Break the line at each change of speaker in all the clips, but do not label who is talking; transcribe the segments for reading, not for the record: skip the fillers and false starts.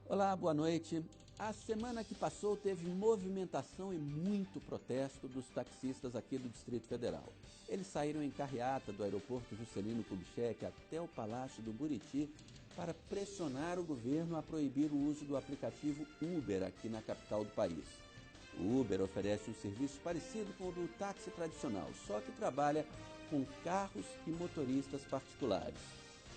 Olá, boa noite. A semana que passou teve movimentação e muito protesto dos taxistas aqui do Distrito Federal. Eles saíram em carreata do aeroporto Juscelino Kubitschek até o Palácio do Buriti para pressionar o governo a proibir o uso do aplicativo Uber aqui na capital do país. O Uber oferece um serviço parecido com o do táxi tradicional, só que trabalha com carros e motoristas particulares.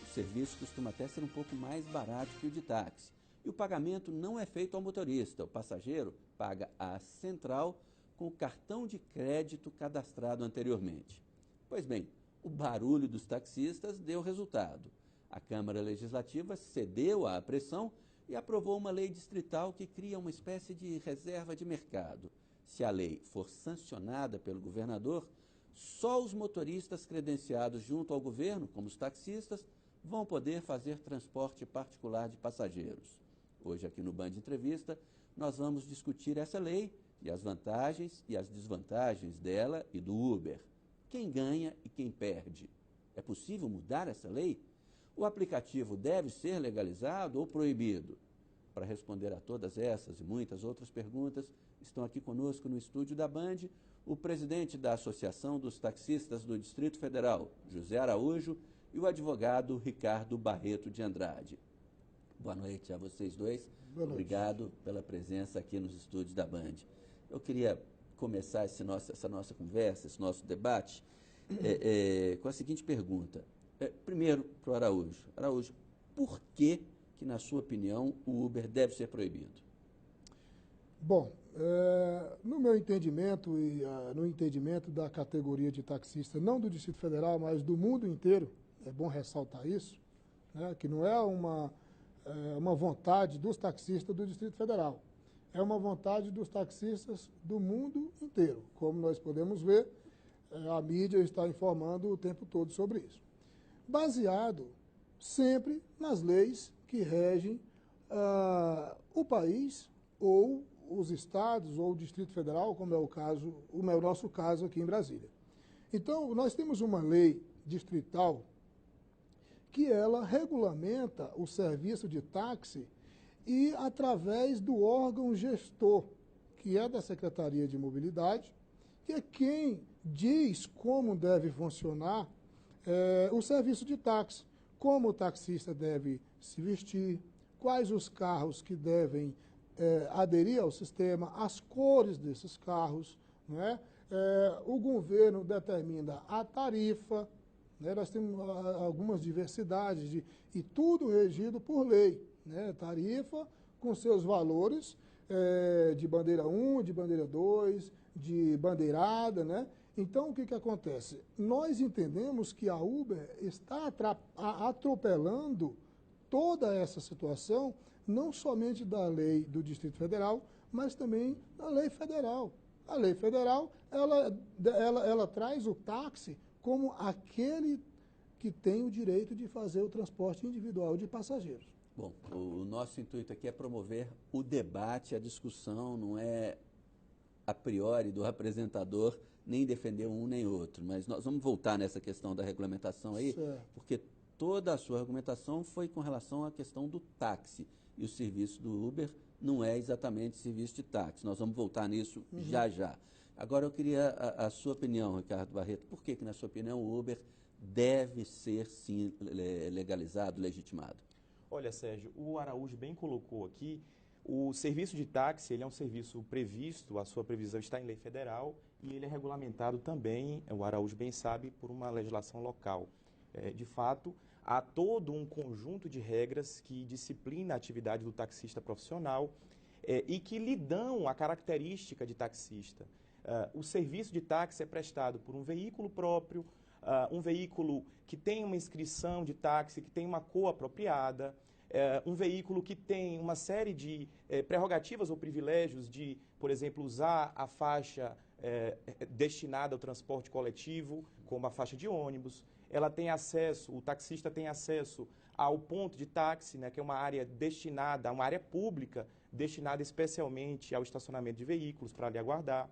O serviço costuma até ser um pouco mais barato que o de táxi. E o pagamento não é feito ao motorista. O passageiro paga à central com o cartão de crédito cadastrado anteriormente. Pois bem, o barulho dos taxistas deu resultado. A Câmara Legislativa cedeu à pressão e aprovou uma lei distrital que cria uma espécie de reserva de mercado. Se a lei for sancionada pelo governador, só os motoristas credenciados junto ao governo, como os taxistas, vão poder fazer transporte particular de passageiros. Hoje aqui no Band Entrevista, nós vamos discutir essa lei e as vantagens e as desvantagens dela e do Uber. Quem ganha e quem perde? É possível mudar essa lei? O aplicativo deve ser legalizado ou proibido? Para responder a todas essas e muitas outras perguntas, estão aqui conosco no estúdio da Band o presidente da Associação dos Taxistas do Distrito Federal, José Araújo, e o advogado Ricardo Barreto de Andrade. Boa noite a vocês dois.
Boa noite.
Obrigado pela presença aqui nos estúdios da Band. Eu queria começar essa nossa conversa, esse nosso debate, com a seguinte pergunta. Primeiro, para o Araújo. Araújo, por que, na sua opinião, o Uber deve ser proibido?
Bom, no meu entendimento e no entendimento da categoria de taxista, não do Distrito Federal, mas do mundo inteiro, é bom ressaltar isso, né, que não é uma vontade dos taxistas do Distrito Federal. É uma vontade dos taxistas do mundo inteiro. Como nós podemos ver, a mídia está informando o tempo todo sobre isso. Baseado sempre nas leis que regem o país, ou os estados, ou o Distrito Federal, como é o nosso caso aqui em Brasília. Então, nós temos uma lei distrital que ela regulamenta o serviço de táxi e através do órgão gestor, que é da Secretaria de Mobilidade, que é quem diz como deve funcionar o serviço de táxi, como o taxista deve se vestir, quais os carros que devem aderir ao sistema, as cores desses carros, né? O governo determina a tarifa, né? Nós temos algumas diversidades, e tudo regido por lei, né? Tarifa com seus valores de bandeira 1, de bandeira 2, de bandeirada, né? Então, o que acontece? Nós entendemos que a Uber está atropelando toda essa situação, não somente da lei do Distrito Federal, mas também da lei federal. A lei federal, ela traz o táxi como aquele que tem o direito de fazer o transporte individual de passageiros.
Bom, o nosso intuito aqui é promover o debate, a discussão, não é a priori do apresentador nem defender um nem outro, mas nós vamos voltar nessa questão da regulamentação aí,
certo, porque
toda a sua argumentação foi com relação à questão do táxi, e o serviço do Uber não é exatamente serviço de táxi. Nós vamos voltar nisso já já. Agora eu queria a sua opinião, Ricardo Barreto. Por que, na sua opinião, o Uber deve ser, sim, legalizado, legitimado?
Olha, Sérgio, o Araújo bem colocou aqui, o serviço de táxi ele é um serviço previsto, a sua previsão está em lei federal e ele é regulamentado também, o Araújo bem sabe, por uma legislação local. De fato, há todo um conjunto de regras que disciplina a atividade do taxista profissional e que lhe dão a característica de taxista. O serviço de táxi é prestado por um veículo próprio, um veículo que tem uma inscrição de táxi, que tem uma cor apropriada, um veículo que tem uma série de prerrogativas ou privilégios de, por exemplo, usar a faixa destinada ao transporte coletivo, como a faixa de ônibus. Ela tem acesso, o taxista tem acesso ao ponto de táxi, né, que é uma área destinada, uma área pública, destinada especialmente ao estacionamento de veículos para ali aguardar.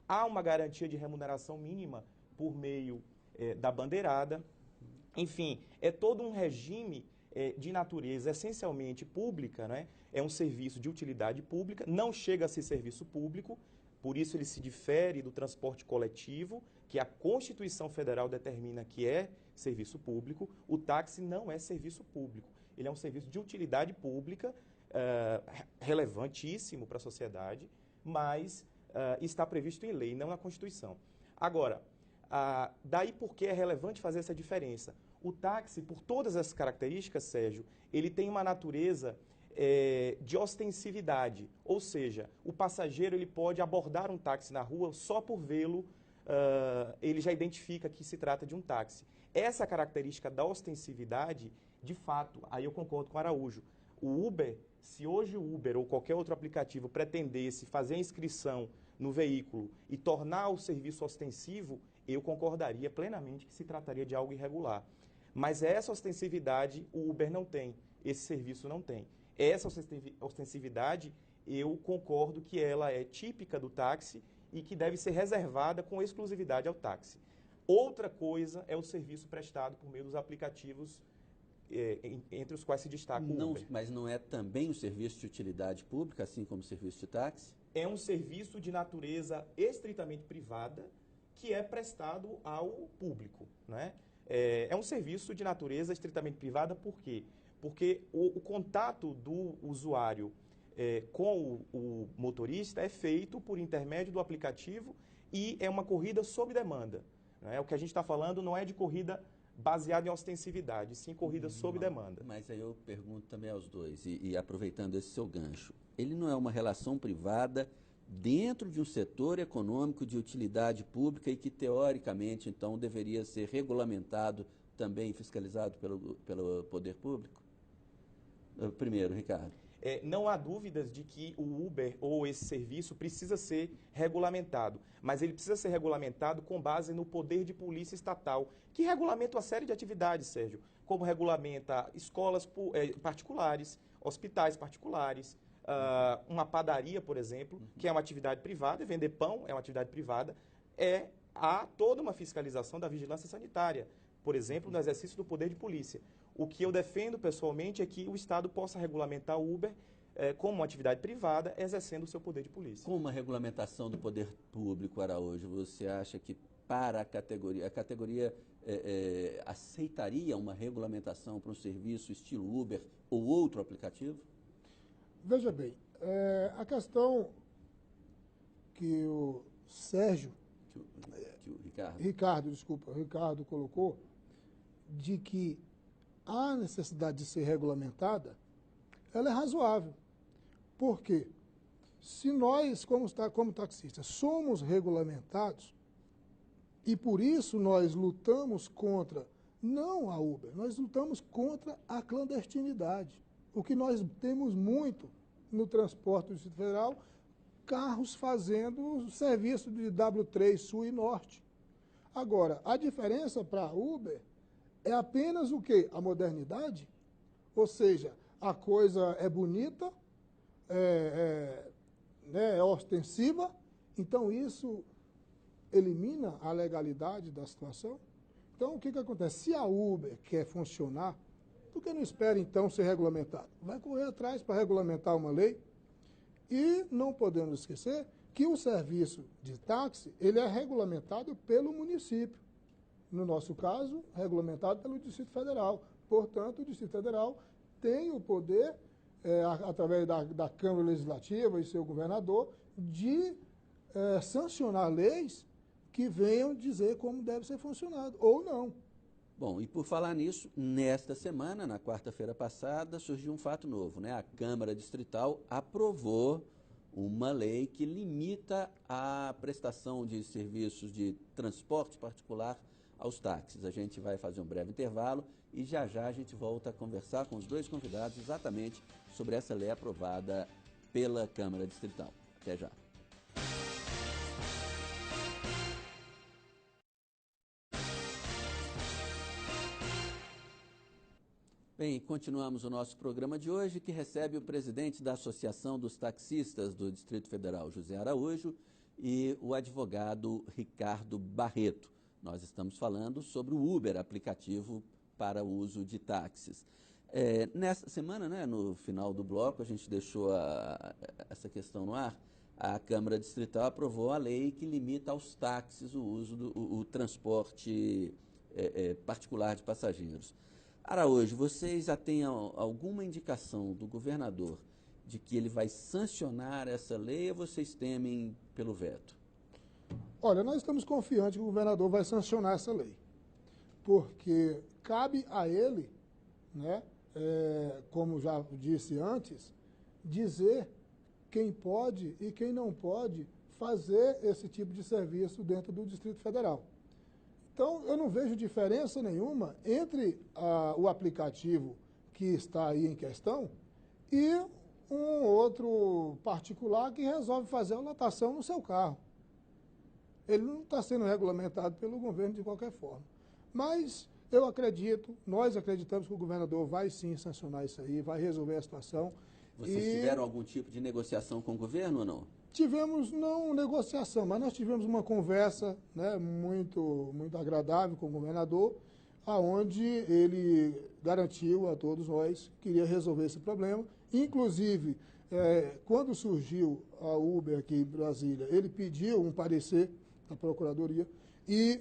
Há uma garantia de remuneração mínima por meio da bandeirada. Enfim, é todo um regime de natureza essencialmente pública, né? É um serviço de utilidade pública, não chega a ser serviço público, por isso ele se difere do transporte coletivo, que a Constituição Federal determina que é serviço público. O táxi não é serviço público, ele é um serviço de utilidade pública, relevantíssimo para a sociedade, mas está previsto em lei, não na Constituição. Agora, daí por que é relevante fazer essa diferença? O táxi, por todas as características, Sérgio, ele tem uma natureza de ostensividade, ou seja, o passageiro ele pode abordar um táxi na rua só por vê-lo, ele já identifica que se trata de um táxi. Essa característica da ostensividade, de fato, aí eu concordo com o Araújo, o Uber, se hoje o Uber ou qualquer outro aplicativo pretendesse fazer a inscrição no veículo e tornar o serviço ostensivo, eu concordaria plenamente que se trataria de algo irregular. Mas essa ostensividade o Uber não tem, esse serviço não tem. Essa ostensividade, eu concordo que ela é típica do táxi e que deve ser reservada com exclusividade ao táxi. Outra coisa é o serviço prestado por meio dos aplicativos, entre os quais se destaca o Uber.
Mas não é também um serviço de utilidade pública, assim como o serviço de táxi?
É um serviço de natureza estritamente privada que é prestado ao público, né? É um serviço de natureza estritamente privada, por quê? Porque o contato do usuário com o motorista é feito por intermédio do aplicativo e é uma corrida sob demanda, né? O que a gente está falando não é de corrida baseada em ostensividade, sim corrida sob demanda.
Mas aí eu pergunto também aos dois, e aproveitando esse seu gancho, ele não é uma relação privada dentro de um setor econômico de utilidade pública e que, teoricamente, então, deveria ser regulamentado também e fiscalizado pelo poder público? Primeiro, Ricardo.
Não há dúvidas de que o Uber ou esse serviço precisa ser regulamentado, mas ele precisa ser regulamentado com base no poder de polícia estatal, que regulamenta uma série de atividades, Sérgio, como regulamenta escolas particulares, hospitais particulares, uma padaria, por exemplo, que é uma atividade privada, vender pão é uma atividade privada, há toda uma fiscalização da vigilância sanitária, por exemplo, no exercício do poder de polícia. O que eu defendo pessoalmente é que o Estado possa regulamentar o Uber como uma atividade privada, exercendo o seu poder de polícia.
Com uma regulamentação do poder público, Araújo, você acha que para a categoria aceitaria uma regulamentação para um serviço estilo Uber ou outro aplicativo?
Veja bem, a questão que o Sérgio,
que o
Ricardo colocou, de que a necessidade de ser regulamentada, ela é razoável. Por quê? Se nós, como taxistas, somos regulamentados, e por isso nós lutamos contra, não a Uber, nós lutamos contra a clandestinidade. O que nós temos muito no transporte do Distrito Federal, carros fazendo serviço de W3 Sul e Norte. Agora, a diferença para a Uber é apenas o quê? A modernidade. Ou seja, a coisa é bonita, é ostensiva, então isso elimina a legalidade da situação. Então, o que acontece? Se a Uber quer funcionar, por que não espera, então, ser regulamentado? Vai correr atrás para regulamentar uma lei. E não podemos esquecer que o serviço de táxi, ele é regulamentado pelo município. No nosso caso, regulamentado pelo Distrito Federal. Portanto, o Distrito Federal tem o poder, através da Câmara Legislativa e seu governador, de sancionar leis que venham dizer como deve ser funcionado, ou não.
Bom, e por falar nisso, nesta semana, na quarta-feira passada, surgiu um fato novo, né? A Câmara Distrital aprovou uma lei que limita a prestação de serviços de transporte particular aos táxis. A gente vai fazer um breve intervalo e já a gente volta a conversar com os dois convidados exatamente sobre essa lei aprovada pela Câmara Distrital. Até já. Bem, continuamos o nosso programa de hoje, que recebe o presidente da Associação dos Taxistas do Distrito Federal, José Araújo, e o advogado Ricardo Barreto. Nós estamos falando sobre o Uber, aplicativo para o uso de táxis. Nessa semana, né, no final do bloco, a gente deixou essa questão no ar. A Câmara Distrital aprovou a lei que limita aos táxis o uso do transporte particular de passageiros. Araújo, vocês já têm alguma indicação do governador de que ele vai sancionar essa lei ou vocês temem pelo veto?
Olha, nós estamos confiantes que o governador vai sancionar essa lei, porque cabe a ele, né, como já disse antes, dizer quem pode e quem não pode fazer esse tipo de serviço dentro do Distrito Federal. Então, eu não vejo diferença nenhuma entre o aplicativo que está aí em questão e um outro particular que resolve fazer a lotação no seu carro. Ele não está sendo regulamentado pelo governo de qualquer forma. Mas eu acredito, nós acreditamos que o governador vai sim sancionar isso aí, vai resolver a situação.
Vocês tiveram algum tipo de negociação com o governo ou não?
Tivemos, não negociação, mas nós tivemos uma conversa, né, muito agradável com o governador, aonde ele garantiu a todos nós que iria resolver esse problema. Inclusive, quando surgiu a Uber aqui em Brasília, ele pediu um parecer da Procuradoria e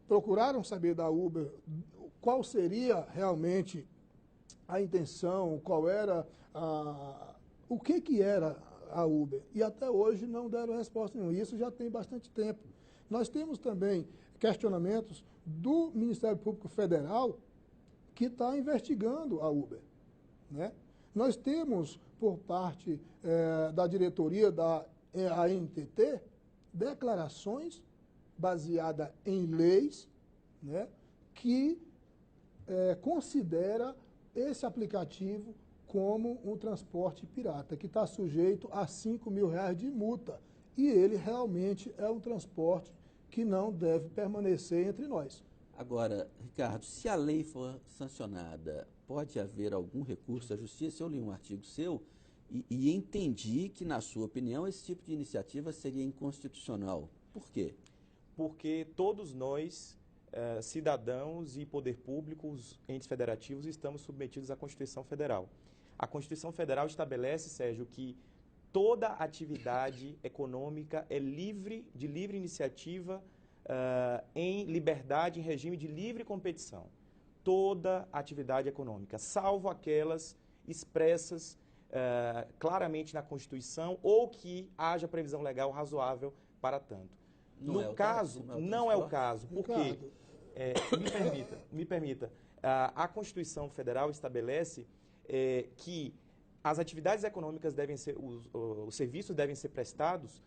procuraram saber da Uber qual seria realmente a intenção, qual era o que era a Uber. E até hoje não deram resposta nenhuma. Isso já tem bastante tempo. Nós temos também questionamentos do Ministério Público Federal que está investigando a Uber, né? Nós temos, por parte da diretoria da ANTT, declarações baseadas em leis, né, que considera esse aplicativo como um transporte pirata, que está sujeito a R$5.000 de multa. E ele realmente é um transporte que não deve permanecer entre nós.
Agora, Ricardo, se a lei for sancionada, pode haver algum recurso à justiça? Eu li um artigo seu e entendi que, na sua opinião, esse tipo de iniciativa seria inconstitucional. Por quê?
Porque todos nós, cidadãos e poder público, os entes federativos, estamos submetidos à Constituição Federal. A Constituição Federal estabelece, Sérgio, que toda atividade econômica é de livre iniciativa, em liberdade, em regime de livre competição. Toda atividade econômica, salvo aquelas expressas claramente na Constituição ou que haja previsão legal razoável para tanto. No caso, não é o caso, porque, me permita, a Constituição Federal estabelece que as atividades econômicas os serviços devem ser prestados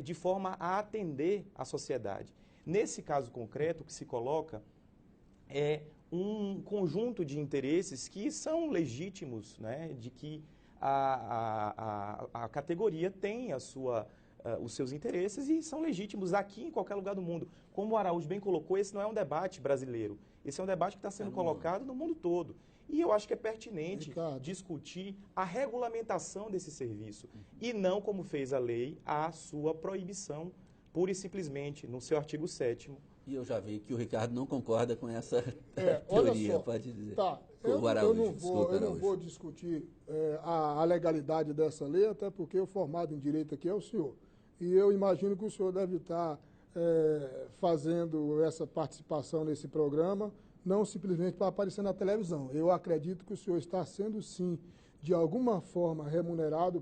de forma a atender a sociedade. Nesse caso concreto, o que se coloca é um conjunto de interesses que são legítimos, né, de que a categoria tem os seus interesses e são legítimos aqui em qualquer lugar do mundo. Como o Araújo bem colocou, esse não é um debate brasileiro, esse é um debate que está sendo colocado no mundo todo. E eu acho que é pertinente, Ricardo, discutir a regulamentação desse serviço e não, como fez a lei, a sua proibição, pura e simplesmente, no seu artigo 7º.
E eu já vi que o Ricardo não concorda com essa teoria,
olha só,
pode dizer.
Tá, eu não vou discutir a legalidade dessa lei, até porque o formado em direito aqui é o senhor. E eu imagino que o senhor deve estar fazendo essa participação nesse programa, não simplesmente para aparecer na televisão. Eu acredito que o senhor está sendo, sim, de alguma forma remunerado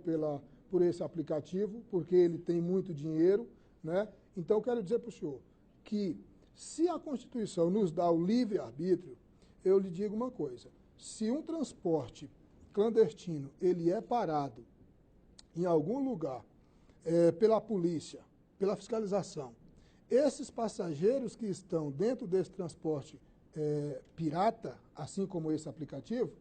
por esse aplicativo, porque ele tem muito dinheiro, né? Então, eu quero dizer para o senhor que, se a Constituição nos dá o livre-arbítrio, eu lhe digo uma coisa: se um transporte clandestino ele é parado em algum lugar pela polícia, pela fiscalização, esses passageiros que estão dentro desse transporte pirata, assim como esse aplicativo,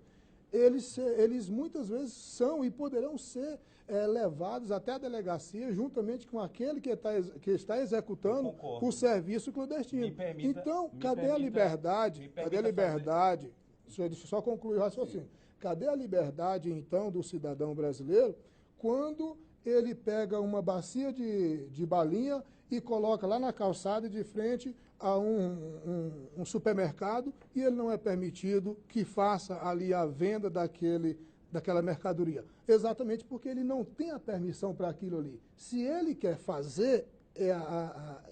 eles muitas vezes são e poderão ser levados até a delegacia juntamente com aquele que está executando o serviço clandestino. Então, cadê a liberdade? Cadê a liberdade? Deixa eu só concluir o raciocínio. Cadê a liberdade, então, do cidadão brasileiro quando ele pega uma bacia de balinha e coloca lá na calçada de frente a um supermercado e ele não é permitido que faça ali a venda daquela mercadoria. Exatamente porque ele não tem a permissão para aquilo ali. Se ele quer fazer,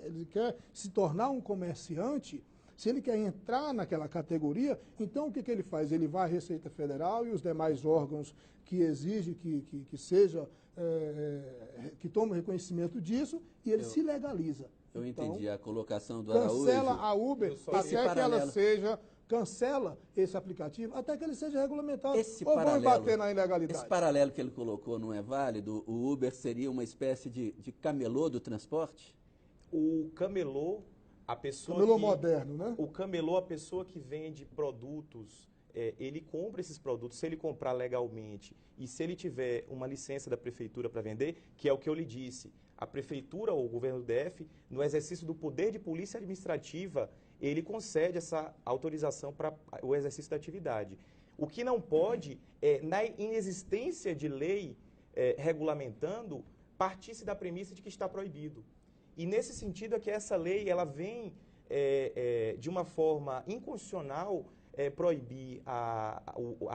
ele quer se tornar um comerciante, se ele quer entrar naquela categoria, então o que ele faz? Ele vai à Receita Federal e os demais órgãos que exigem que seja, que tomem reconhecimento disso e ele se legaliza.
Eu
então,
entendi a colocação do Araújo.
Cancela a Uber até que ela seja... Cancela esse aplicativo até que ele seja regulamentado. Ou vão bater na ilegalidade?
Esse paralelo que ele colocou não é válido? O Uber seria uma espécie de camelô do transporte?
O camelô, a pessoa
camelô moderno, né?
O camelô, a pessoa que vende produtos, ele compra esses produtos, se ele comprar legalmente e se ele tiver uma licença da prefeitura para vender, que é o que eu lhe disse, a prefeitura ou o governo do DF, no exercício do poder de polícia administrativa, ele concede essa autorização para o exercício da atividade. O que não pode é, na inexistência de lei regulamentando, partir-se da premissa de que está proibido. E nesse sentido é que essa lei ela vem de uma forma inconstitucional proibir a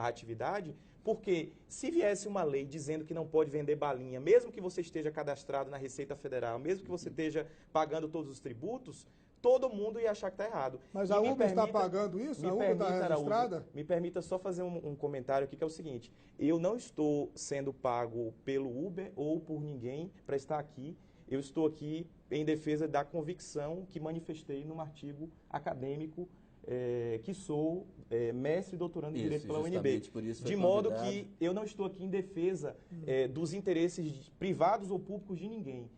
atividade, porque se viesse uma lei dizendo que não pode vender balinha, mesmo que você esteja cadastrado na Receita Federal, mesmo que você esteja pagando todos os tributos, todo mundo ia achar que está errado.
Mas a Uber está pagando isso? A Uber está registrada?
Me permita só fazer um comentário aqui, que é o seguinte. Eu não estou sendo pago pelo Uber ou por ninguém para estar aqui. Eu estou aqui em defesa da convicção que manifestei num artigo acadêmico que sou mestre e doutorando em Direito pela UNB. De modo que eu não estou aqui em defesa dos interesses privados ou públicos de ninguém.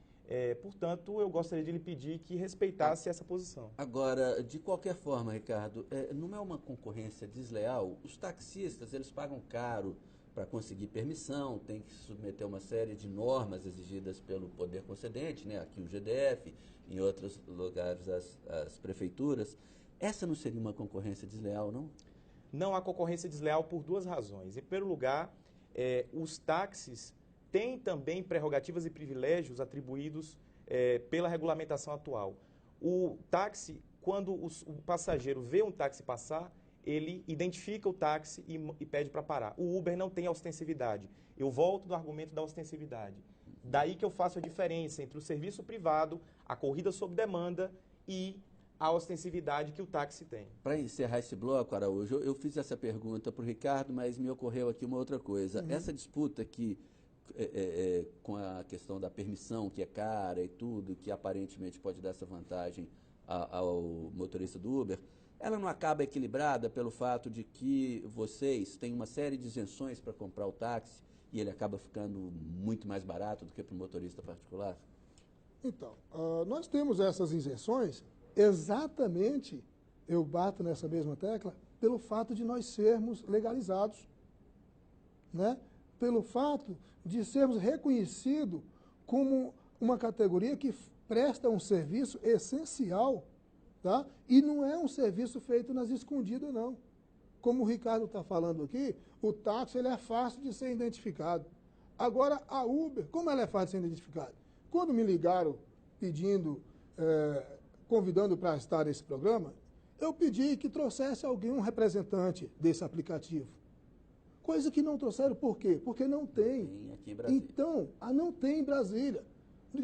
Portanto, eu gostaria de lhe pedir que respeitasse essa posição.
Agora, de qualquer forma, Ricardo, não é uma concorrência desleal? Os taxistas, eles pagam caro para conseguir permissão, tem que submeter uma série de normas exigidas pelo poder concedente, né? Aqui o GDF, em outros lugares as prefeituras. Essa não seria uma concorrência desleal, não?
Não há concorrência desleal por duas razões. Em primeiro lugar, os táxis têm também prerrogativas e privilégios atribuídos pela regulamentação atual. O táxi, quando o passageiro vê um táxi passar, ele identifica o táxi e pede para parar. O Uber não tem ostensividade. Eu volto do argumento da ostensividade. Daí que eu faço a diferença entre o serviço privado, a corrida sob demanda e a ostensividade que o táxi tem.
Para encerrar esse bloco, Araújo, eu fiz essa pergunta para o Ricardo, mas me ocorreu aqui uma outra coisa. Essa disputa que com a questão da permissão, que é cara e tudo, que aparentemente pode dar essa vantagem ao motorista do Uber, ela não acaba equilibrada pelo fato de que vocês têm uma série de isenções para comprar o táxi e ele acaba ficando muito mais barato do que para o motorista particular?
Então, nós temos essas isenções exatamente, eu bato nessa mesma tecla, pelo fato de nós sermos legalizados, né? Pelo fato de sermos reconhecidos como uma categoria que presta um serviço essencial, tá? E não é um serviço feito nas escondidas, não. Como o Ricardo está falando aqui, o táxi ele é fácil de ser identificado. Agora, a Uber, como ela é fácil de ser identificada? Quando me ligaram pedindo, convidando para estar nesse programa, eu pedi que trouxesse alguém, um representante desse aplicativo. Coisa que não trouxeram, por quê? Porque não tem.
Tem aqui em Brasília.
Então, não tem em Brasília.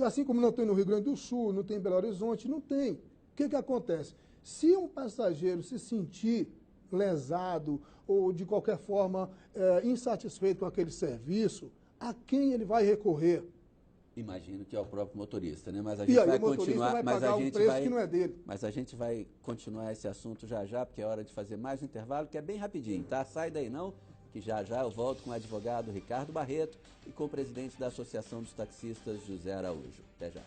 Assim como não tem no Rio Grande do Sul, não tem em Belo Horizonte, não tem. O que acontece? Se um passageiro se sentir lesado ou, de qualquer forma, insatisfeito com aquele serviço, a quem ele vai recorrer?
Imagino que é o próprio motorista, né? Mas a gente vai continuar,
vai pagar um preço que não é dele.
Mas a gente vai continuar esse assunto já, porque é hora de fazer mais um intervalo, que é bem rapidinho, tá? Sai daí não, que já eu volto com o advogado Ricardo Barreto e com o presidente da Associação dos Taxistas, José Araújo. Até já.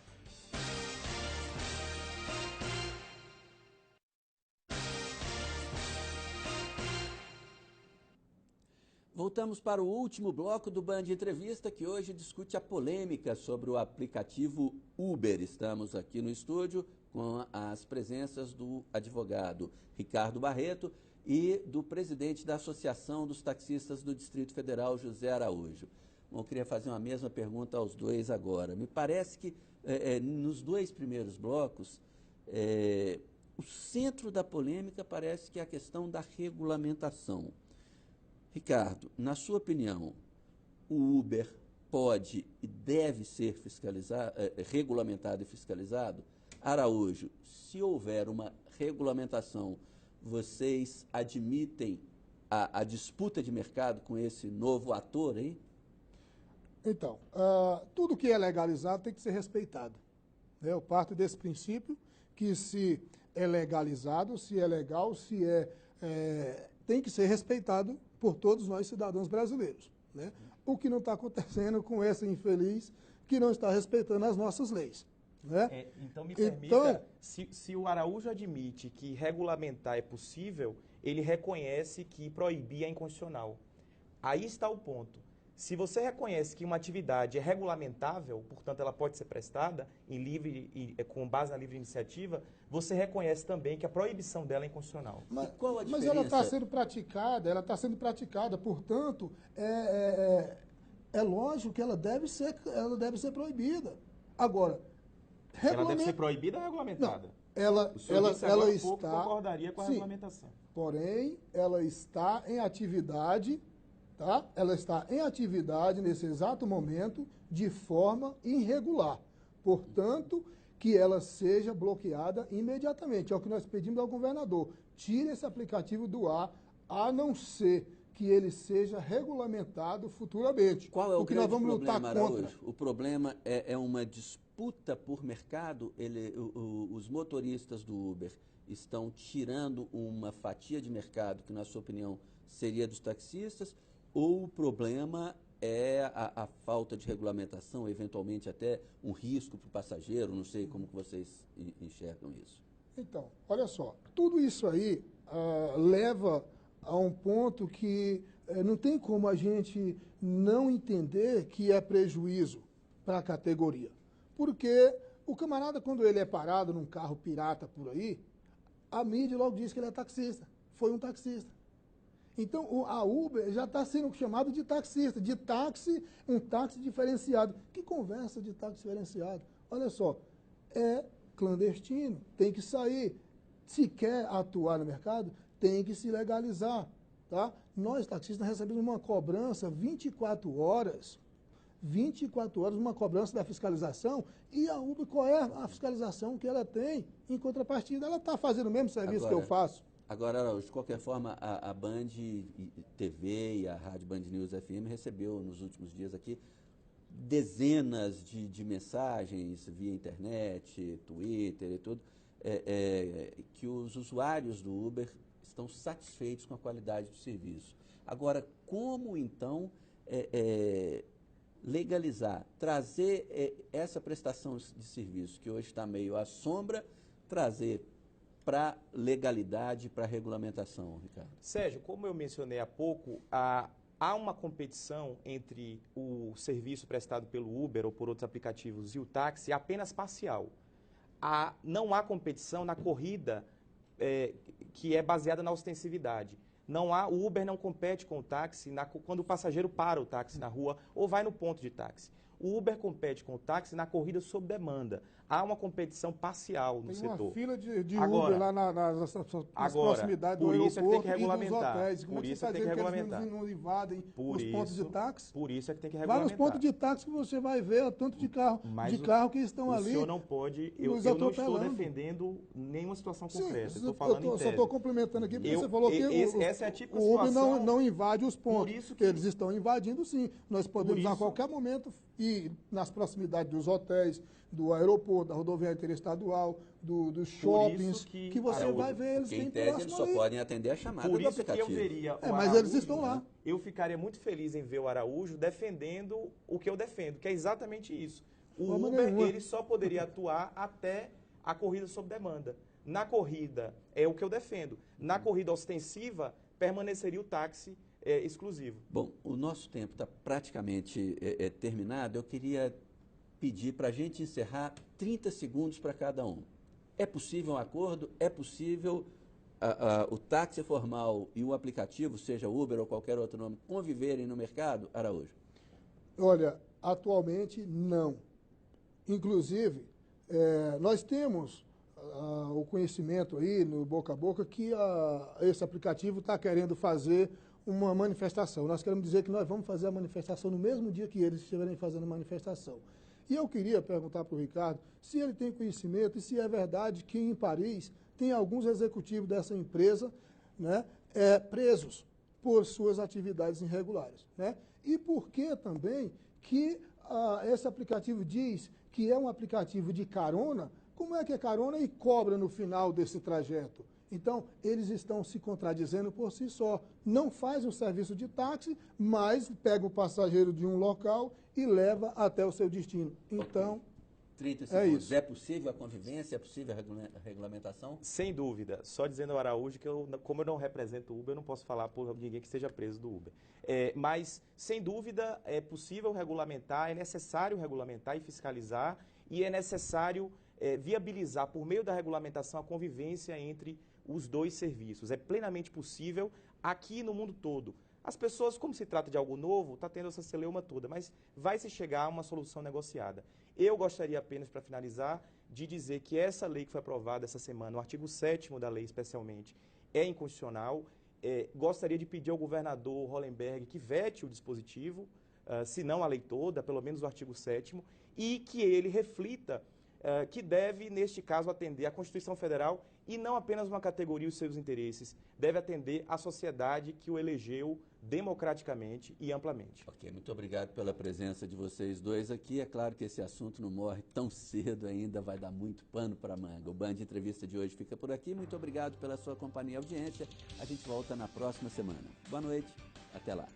Voltamos para o último bloco do Band Entrevista, que hoje discute a polêmica sobre o aplicativo Uber. Estamos aqui no estúdio com as presenças do advogado Ricardo Barreto e do presidente da Associação dos Taxistas do Distrito Federal, José Araújo. Bom, eu queria fazer uma mesma pergunta aos dois agora. Me parece que nos dois primeiros blocos, o centro da polêmica parece que é a questão da regulamentação. Ricardo, na sua opinião, o Uber pode e deve ser regulamentado e fiscalizado? Araújo, se houver uma regulamentação, vocês admitem a disputa de mercado com esse novo ator aí?
Então, tudo que é legalizado tem que ser respeitado. Né? Eu parto desse princípio que se é legalizado, se é legal, tem que ser respeitado por todos nós cidadãos brasileiros. Né? O que não está acontecendo com essa infeliz que não está respeitando as nossas leis. Né?
Então, me permita, se o Araújo admite que regulamentar é possível, ele reconhece que proibir é inconstitucional. Aí está o ponto. Se você reconhece que uma atividade é regulamentável, portanto ela pode ser prestada com base na livre iniciativa, você reconhece também que a proibição dela é inconstitucional.
Mas ela está sendo praticada, portanto, é lógico que ela deve ser proibida. Agora,
ela deve ser proibida ou regulamentada?
Não, ela está...
concordaria com a regulamentação.
Porém, ela está em atividade... Tá? Ela está em atividade nesse exato momento de forma irregular. Portanto, que ela seja bloqueada imediatamente. É o que nós pedimos ao governador. Tire esse aplicativo do ar, a não ser que ele seja regulamentado futuramente.
Qual é o grande
nós vamos
problema,
lutar contra.
Araújo? O problema é uma disputa por mercado. Os motoristas do Uber estão tirando uma fatia de mercado que, na sua opinião, seria dos taxistas, ou o problema é a falta de regulamentação, eventualmente até um risco para o passageiro? Não sei como que vocês enxergam isso.
Então, olha só, tudo isso aí leva a um ponto que não tem como a gente não entender que é prejuízo para a categoria. Porque o camarada, quando ele é parado num carro pirata por aí, a mídia logo diz que ele é taxista, foi um taxista. Então, a Uber já está sendo chamado de taxista, um táxi diferenciado. Que conversa de táxi diferenciado? Olha só, é clandestino, tem que sair. Se quer atuar no mercado, tem que se legalizar. Tá? Nós, taxistas, recebemos uma cobrança 24 horas, uma cobrança da fiscalização, e a Uber, qual é a fiscalização que ela tem? Em contrapartida, ela está fazendo o mesmo serviço que eu faço.
Agora, Araújo, de qualquer forma, a Band TV e a Rádio Band News FM recebeu nos últimos dias aqui dezenas de mensagens via internet, Twitter e tudo, que os usuários do Uber estão satisfeitos com a qualidade do serviço. Agora, como então legalizar, trazer essa prestação de serviço que hoje está meio à sombra, trazer para legalidade, para regulamentação, Ricardo?
Sérgio, como eu mencionei há pouco, há uma competição entre o serviço prestado pelo Uber ou por outros aplicativos e o táxi apenas parcial. Não há competição na corrida que é baseada na ostensividade. O Uber não compete com o táxi quando o passageiro para o táxi na rua ou vai no ponto de táxi. O Uber compete com o táxi na corrida sob demanda. Há uma competição parcial no setor.
Tem uma fila de Uber lá nas proximidades do aeroporto e dos hotéis. Como é que você está dizendo que eles não invadem os pontos de táxi?
Por isso é que tem que regulamentar.
Vai nos pontos de táxi que você vai ver o tanto de carro que estão ali.
O senhor não pode... Eu não estou defendendo nenhuma situação concreta. Estou falando em tese.
Só estou complementando aqui porque você falou que
essa é a típica
o Uber
situação,
não invade os pontos. Eles estão invadindo, sim. Nós podemos a qualquer momento ir nas proximidades dos hotéis, do aeroporto, da rodoviária interestadual, dos shoppings, que você vai ver eles
em tese eles só podem atender a chamada do aplicativo.
Que eu veria
mas eles estão lá.
Eu ficaria muito feliz em ver o Araújo defendendo o que eu defendo, que é exatamente isso. O Uber ele só poderia atuar até a corrida sob demanda. Na corrida é o que eu defendo. Na corrida ostensiva permaneceria o táxi exclusivo.
Bom, o nosso tempo está praticamente terminado. Eu queria pedir para a gente encerrar 30 segundos para cada um. É possível um acordo? É possível o táxi formal e o aplicativo, seja Uber ou qualquer outro nome, conviverem no mercado, Araújo?
Olha, atualmente não. Inclusive, nós temos o conhecimento aí no boca a boca que esse aplicativo está querendo fazer uma manifestação. Nós queremos dizer que nós vamos fazer a manifestação no mesmo dia que eles estiverem fazendo a manifestação. E eu queria perguntar para o Ricardo se ele tem conhecimento e se é verdade que em Paris tem alguns executivos dessa empresa, né, presos por suas atividades irregulares, né? E por que também que esse aplicativo diz que é um aplicativo de carona? Como é que é carona e cobra no final desse trajeto? Então, eles estão se contradizendo por si só. Não faz um serviço de táxi, mas pega o passageiro de um local e leva até o seu destino. Então,
okay. 30 segundos.
Isso.
É possível a convivência? É possível a regulamentação?
Sem dúvida. Só dizendo ao Araújo que, como eu não represento o Uber, eu não posso falar por ninguém que esteja preso do Uber. Mas, sem dúvida, é possível regulamentar, é necessário regulamentar e fiscalizar, e é necessário viabilizar, por meio da regulamentação, a convivência entre os dois serviços. É plenamente possível aqui no mundo todo. As pessoas, como se trata de algo novo, está tendo essa celeuma toda, mas vai se chegar a uma solução negociada. Eu gostaria apenas, para finalizar, de dizer que essa lei que foi aprovada essa semana, o artigo 7º da lei especialmente, é inconstitucional. Gostaria de pedir ao governador Hollenberg que vete o dispositivo, se não a lei toda, pelo menos o artigo 7º, e que ele reflita que deve, neste caso, atender à Constituição Federal e não apenas uma categoria e os seus interesses. Deve atender à sociedade que o elegeu democraticamente e amplamente.
Ok, muito obrigado pela presença de vocês dois aqui. É claro que esse assunto não morre tão cedo ainda, vai dar muito pano para manga. O Band Entrevista de hoje fica por aqui. Muito obrigado pela sua companhia e audiência. A gente volta na próxima semana. Boa noite, até lá.